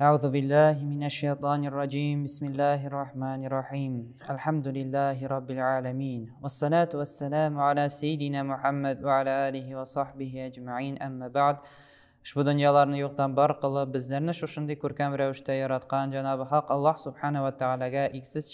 أعوذ بالله من الشيطان الرجيم بسم الله الرحمن الرحيم الحمد لله رب العالمين والصلاة والسلام على سيدنا محمد وعلى آله وصحبه أجمعين أما بعد Ushbu dunyolarni yo'qdan bor qilib bizlarni shunday ko'rkam ravishda yaratgan Janobi Haq Alloh subhanahu va taolaga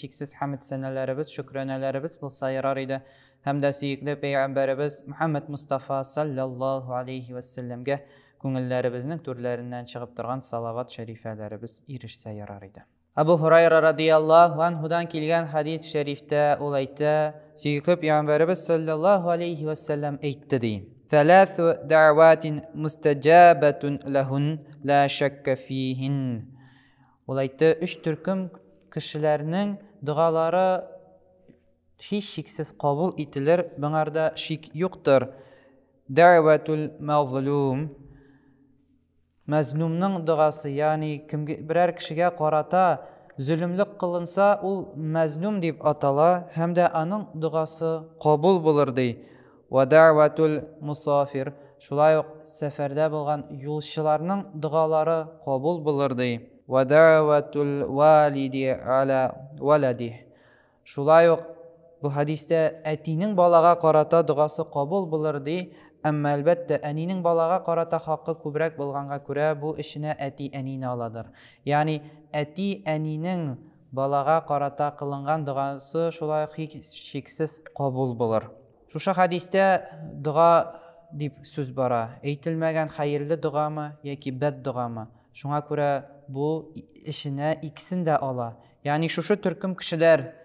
cheksiz hamd sanalarimiz, shukronalarimiz bo'lsa yarar edi. Hamda suyukli payg'ambarimiz Muhammad Mustafa sallallohu alayhi va sallamga ko'ngillarimizning turlaridan chiqib turgan salovat sharifalarimiz erishsa yarar edi. Abu Hurayra radhiyallohu anhudan kelgan hadis sharifda u aytdi, suyukli payg'ambarimiz sallallohu alayhi va sallam aytdi: ثلاث دعوات مستجابة لهن لا شك فيهن. Olaytı üç türküm kişilerinin duaları hiç şiksiz kabul edilir. Bunlarda şik yoktur. Da'vatul mazlum. Mazlumның duası, yani birer kişiye qarata zulümlük kılınsa ol mazlum deyip atala, hem de onun duası kabul bulur dey. Ve da'vatul musafir. Şulay seferde bulgan yolçularının duaları kabul bulur dey. Ve da'vatul validi ala valadi. Şulay bu hadiste etinin balağa qarata duası kabul bulur dey. Ama elbette eninin balağa qarata hakkı kübrek bulganğa göre bu işine eti enini aladır. Yani eti eninin balağa qarata kılıngan duası şulay hiç şiksiz kabul bulur. Şuşa hadiste dua deyip söz bara. Eytilmegen hayırlı dua mı yaki bed dua mı? Şuna göre bu işine ikisini de ala. Yani şuşu türküm kişiler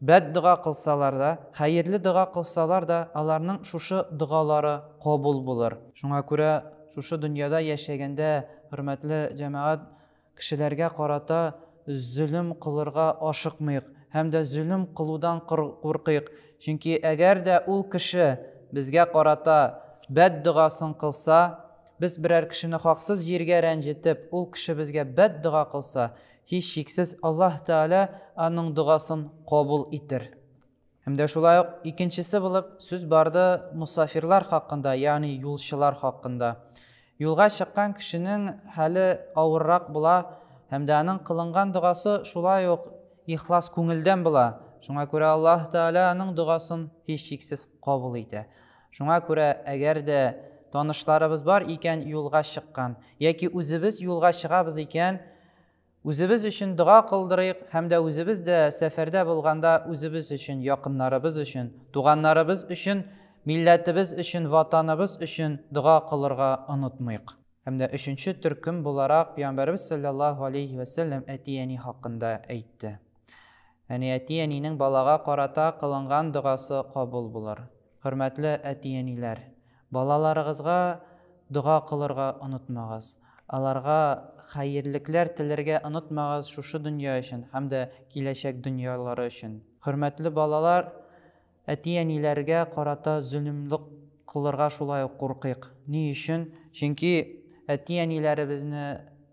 bed dua kılsalar da, hayırlı dua kılsalar da alarının şuşu duaları kabul bulur. Şuna göre şuşu dünyada yaşayanda hürmetli cemaat kişilerge qarata zulüm kılırga aşıkmayık. Hem de zulüm kılıdan korkuyuk. Çünkü eğer de ul kişi bizge qarata bed duasın kılsa, biz birer kişini haksız yerge rencitip ul kişi bizge bed dua kılsa, hiç şiksiz Allah Teala onun duasını kabul etir. Hem de şulay ikincisi bulup söz bardı musafirler hakkında, yani yolçular hakkında. Yolga çıkan kişinin hali ağırrak bula, hem de onun kılıngan duası şulay ihlas көңілден bula. Şuna göre Allah Teala'nın duasını hiç şiksiz kabul eder. Şuna göre eğer de tanışlarımız var iken yolga çıkan, yaki özümüz yolga çıkabız iken, özümüz için dua kıldırıyıq, hem de özümüz de seferde bulganda özümüz için, yakınlarımız için, tuğanlarımız için, milletimiz için, vatanımız için dua kılırga unutmayıq. Hem de üçüncü türküm bularak Peygamberimiz sallallahu aleyhi ve sellem etiyeni hakkında aytdı. Yani etiyenining balağa qarata kılıngan duası kabul bulur. Hürmetli etiyeniler, balalarınızga dua kılırga unutmağız. Alarga hayırlıklar tilerge unutmağız şuşu dünya için, hem de gelecek dünyaları için. Hürmetli balalar, etiyenilerge qarata zulümlük kılırga şulay korkuyuk. Ni için? Çünkü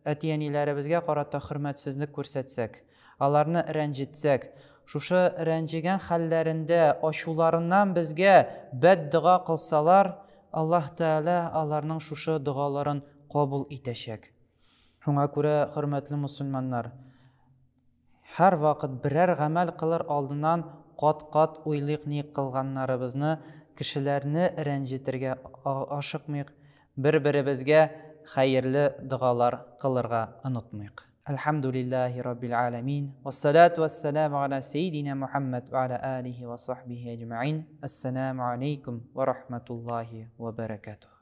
etiyenilerimizge qarata hürmetsizlik ko'rsetsek, alarını rencitsek, şuşu rencigen hallerinde aşularından bizge bed dua kılsalar, Allah Teala alarının şuşu duaların kabul etecek. Şuna göre hürmetli Müslümanlar, her vakit birer gamel kılır aldından kat uylik ni kılganlarımızını, kişilerini rencitirge aşıkmayık, birbiribizge hayırlı dualar kılırga unutmayık. Elhamdülillahi Rabbil alemin. Vessalatu vesselamu ala seyyidina Muhammed ve ala alihi ve sahbihi ecma'in. Esselamu aleykum ve rahmetullahi ve berekatuhu.